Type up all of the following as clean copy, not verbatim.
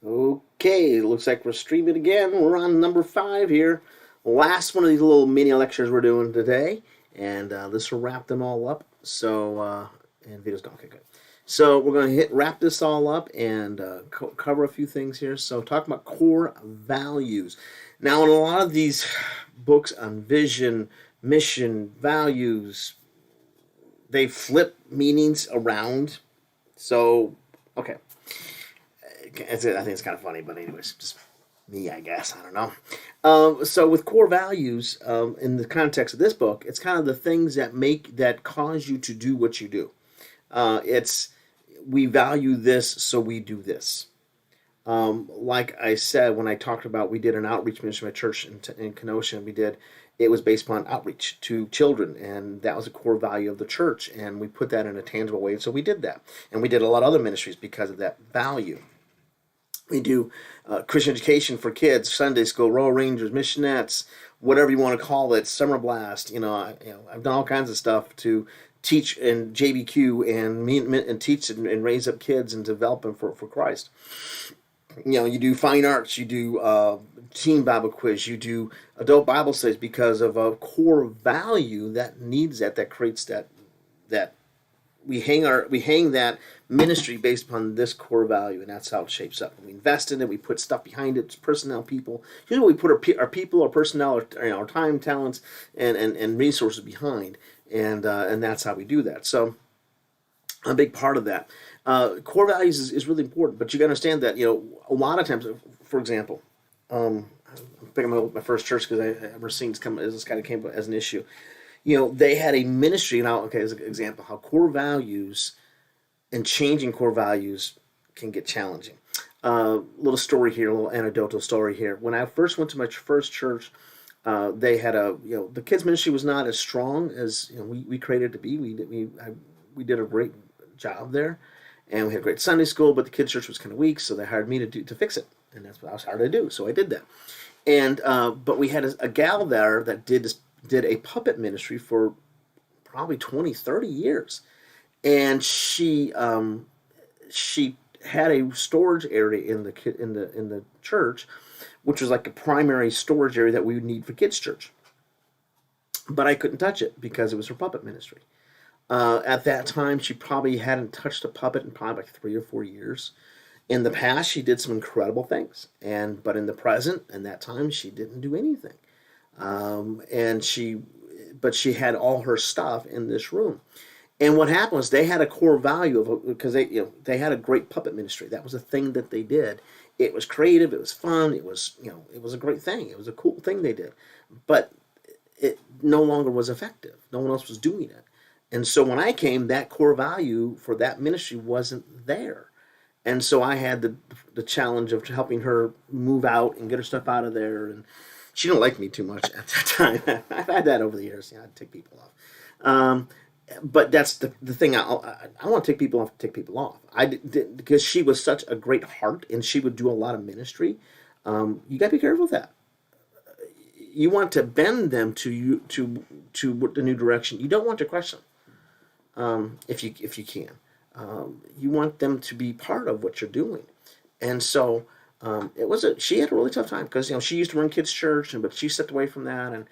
Okay, it looks like we're streaming again. We're on number 5 here. Last one of these little mini lectures we're doing today, and this will wrap them all up. And video's gone. Okay, good. So we're going to wrap this all up and cover a few things here. So talking about core values. Now, in a lot of these books on vision, mission, values, they flip meanings around. So, okay. I think it's kind of funny, but anyways, just me, I guess. I don't know. So with core values, in the context of this book, it's kind of the things that cause you to do what you do. It's we value this, so we do this. Like I said, when I talked about we did an outreach ministry at my church in Kenosha, it was based upon outreach to children, and that was a core value of the church, and we put that in a tangible way, and so we did that. And we did a lot of other ministries because of that value. We do Christian education for kids, Sunday school, Royal Rangers, missionettes, whatever you want to call it, summer blast. I've done all kinds of stuff to teach in JBQ and teach and raise up kids and develop them for Christ. You do fine arts, you do teen Bible quiz, you do adult Bible studies because of a core value that needs that creates that we hang that ministry based upon this core value, and that's how it shapes up. We invest in it, we put stuff behind it, it's personnel, people. Usually we put our people, our personnel, our time, talents, and resources behind, and that's how we do that. So a big part of that. Core values is really important, but you got to understand that a lot of times, for example, I'm picking my first church because I remember seeing this kind of came up as an issue. They had a ministry, as an example, how core values and changing core values can get challenging. Little story here, a little anecdotal story here. When I first went to my first church, they had the kids ministry was not as strong as we created it to be. We did a great job there, and we had a great Sunday school, but the kids church was kind of weak, so they hired me to fix it, and that's what I was hired to do. So I did that, and but we had a gal there that did a puppet ministry for probably 20, 30 years. And she had a storage area in the church, which was like a primary storage area that we would need for kids' church. But I couldn't touch it because it was her puppet ministry. At that time, she probably hadn't touched a puppet in probably like 3 or 4 years. In the past, she did some incredible things, but in the present and that time, she didn't do anything. But she had all her stuff in this room. And what happened was they had a core value because they had a great puppet ministry. That was a thing that they did. It was creative. It was fun. It was a great thing. It was a cool thing they did, but it no longer was effective. No one else was doing it. And so when I came, that core value for that ministry wasn't there. And so I had the challenge of helping her move out and get her stuff out of there. And she didn't like me too much at that time. I've had that over the years. I'd take people off. But that's the thing. I want to take people off. I did because she was such a great heart, and she would do a lot of ministry. You got to be careful with that. You want to bend them to the new direction. You don't want to question them, if you can. You want them to be part of what you're doing, and so she had a really tough time because she used to run kids' church, but she stepped away from that, and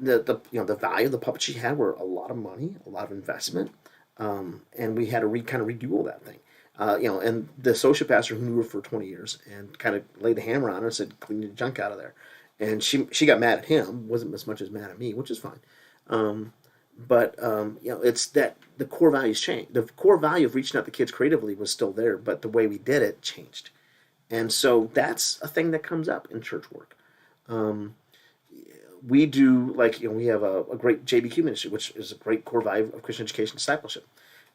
the value of the puppets she had were a lot of money, a lot of investment, and we had to kind of redo all that thing. And the associate pastor who knew her for 20 years and kind of laid the hammer on her and said, "Clean the junk out of there." And she got mad at him, wasn't as much as mad at me, which is fine. It's that the core values changed. The core value of reaching out to kids creatively was still there, but the way we did it changed. And so that's a thing that comes up in church work. We do, we have a great JBQ ministry, which is a great core value of Christian education discipleship.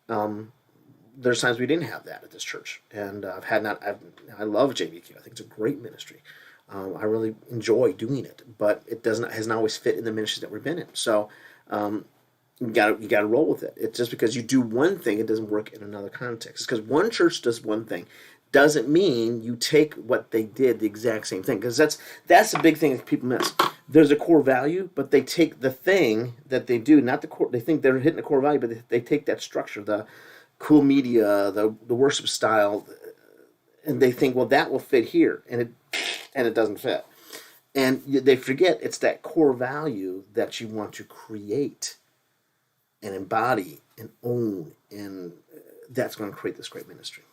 There's times we didn't have that at this church, and I love JBQ. I think it's a great ministry. I really enjoy doing it, but it hasn't always fit in the ministries that we've been in. So you got to roll with it. It's just because you do one thing, it doesn't work in another context. Because one church does one thing doesn't mean you take what they did the exact same thing. Because that's the big thing that people miss. There's a core value, but they take the thing that they do, not the core. They think they're hitting the core value, but they take that structure, the cool media, the worship style, and they think, well, that will fit here, and it doesn't fit. And they forget it's that core value that you want to create and embody and own, and that's going to create this great ministry.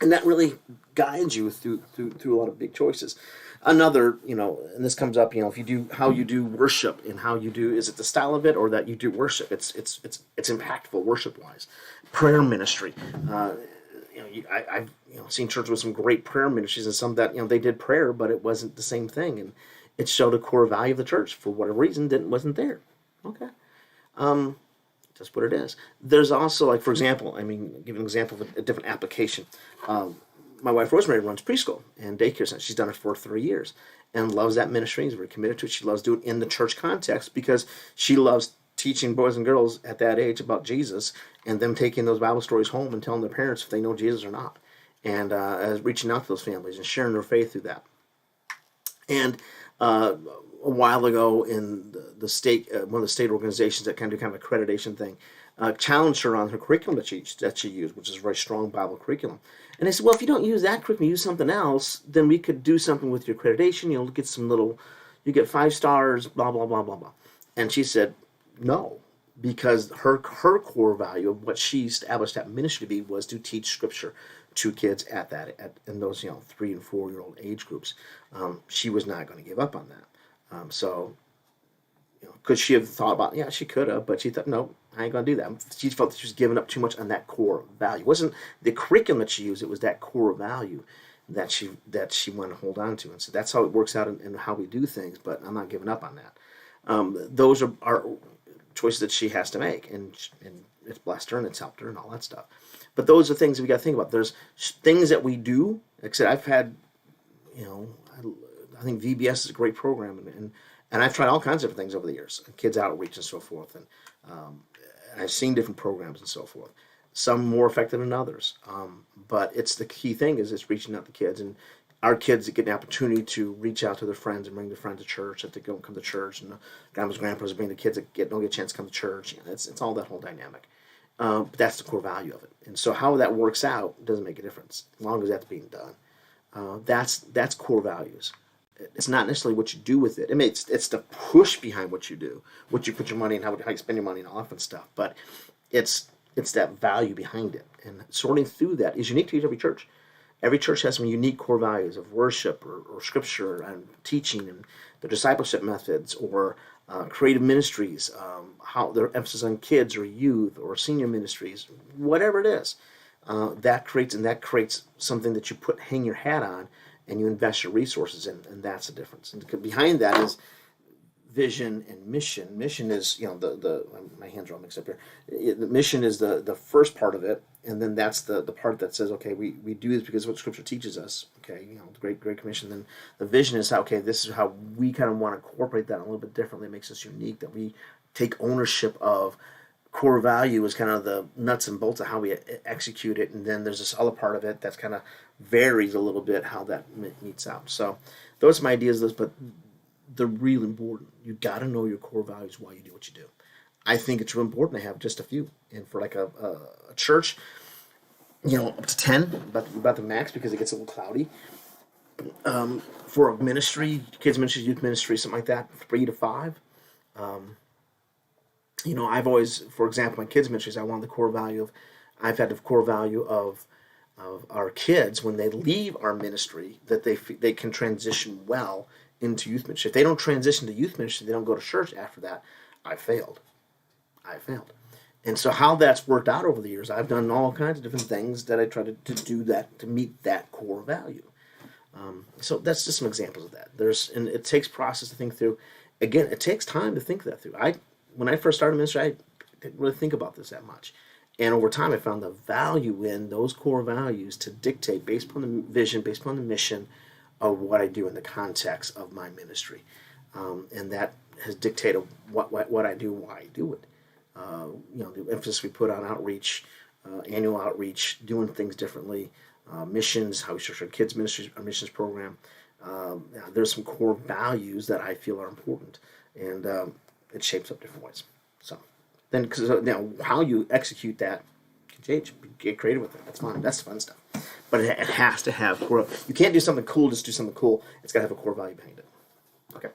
And that really guides you through a lot of big choices. Another, and this comes up, if you do how you do worship and how you do, is it the style of it or that you do worship? It's impactful worship wise. Prayer ministry. I've seen churches with some great prayer ministries and some that they did prayer, but it wasn't the same thing, and it showed a core value of the church for whatever reason wasn't there. Okay, just what it is. There's also, like, for example, give an example of a different application. My wife Rosemary runs preschool and daycare center. She's done it for 3 years and loves that ministry. Is very committed to it. She loves doing it in the church context because she loves teaching boys and girls at that age about Jesus and them taking those Bible stories home and telling their parents if they know Jesus or not, and reaching out to those families and sharing their faith through that. And a while ago, in the state, one of the state organizations that kind of accreditation thing, challenged her on her curriculum that she used, which is a very strong Bible curriculum. And they said, well, if you don't use that curriculum, use something else, then we could do something with your accreditation. You'll get you get 5 stars, blah, blah, blah, blah, blah. And she said, no, because her core value of what she established that ministry to be was to teach Scripture to kids in those 3 and 4 year old age groups. She was not going to give up on that. So could she have thought about? Yeah, she could have, but she thought, no, I ain't going to do that. She felt that she was giving up too much on that core value. It wasn't the curriculum that she used; it was that core value that she wanted to hold on to. And so that's how it works out in how we do things. But I'm not giving up on that. Those are choices that she has to make, and it's blessed her and it's helped her and all that stuff. But those are things that we got to think about. There's things that we do. Like I said, I've had, I think VBS is a great program, and I've tried all kinds of different things over the years, kids outreach and so forth, and I've seen different programs and so forth. Some more effective than others, but it's the key thing is it's reaching out to kids, and our kids get an opportunity to reach out to their friends and bring their friends to church if they don't come to church, and the grandmas, grandpas bring the kids that don't get a chance to come to church. It's all that whole dynamic. But that's the core value of it. And so how that works out doesn't make a difference as long as that's being done. That's core values. It's not necessarily what you do with it. It's the push behind what you do, what you put your money in, how you spend your money and all that fun stuff. But it's that value behind it. And sorting through that is unique to every church. Every church has some unique core values of worship or Scripture and teaching and the discipleship methods or creative ministries, how their emphasis on kids or youth or senior ministries, whatever it is. That creates something that you hang your hat on and you invest your resources in, and that's the difference. And behind that is vision and mission. Mission is, my hands are all mixed up here. The mission is the first part of it, and then that's the part that says, okay, we do this because of what Scripture teaches us. Okay, the Great Commission. Then the vision is how, okay, this is how we kind of want to incorporate that a little bit differently. It makes us unique, that we take ownership of core value is kind of the nuts and bolts of how we execute it, and then there's this other part of it that's kind of varies a little bit how that meets out. So those are my ideas of this, but they're really important. You got to know your core values while you do what you do. I think it's real important to have just a few, and for like a church, up to 10, about the max, because it gets a little cloudy. For a ministry, kids ministry, youth ministry, something like that, 3 to 5. I've always, for example, in kids ministries, I've had the core value of our kids when they leave our ministry that they can transition well into youth ministry. If they don't transition to youth ministry, they don't go to church after that, I failed. And so how that's worked out over the years, I've done all kinds of different things that I try to do that to meet that core value. So that's just some examples of that. And it takes process to think through. Again, it takes time to think that through. When I first started ministry, I didn't really think about this that much. And over time, I found the value in those core values to dictate, based upon the vision, based upon the mission, of what I do in the context of my ministry. And that has dictated what I do, why I do it. The emphasis we put on outreach, annual outreach, doing things differently, missions, how we structure kids' ministries, our missions program. There's some core values that I feel are important, and it shapes up different ways. So then, because now how you execute that can change. Get creative with it. That's fun. That's fun stuff. but it has to have core. You can't do something cool, just do something cool. It's got to have a core value behind it. Okay.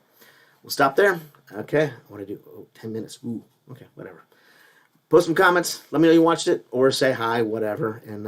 We'll stop there. Okay. What do I do? Oh, 10 minutes. Ooh. Okay, whatever. Post some comments. Let me know you watched it, or say hi, whatever. And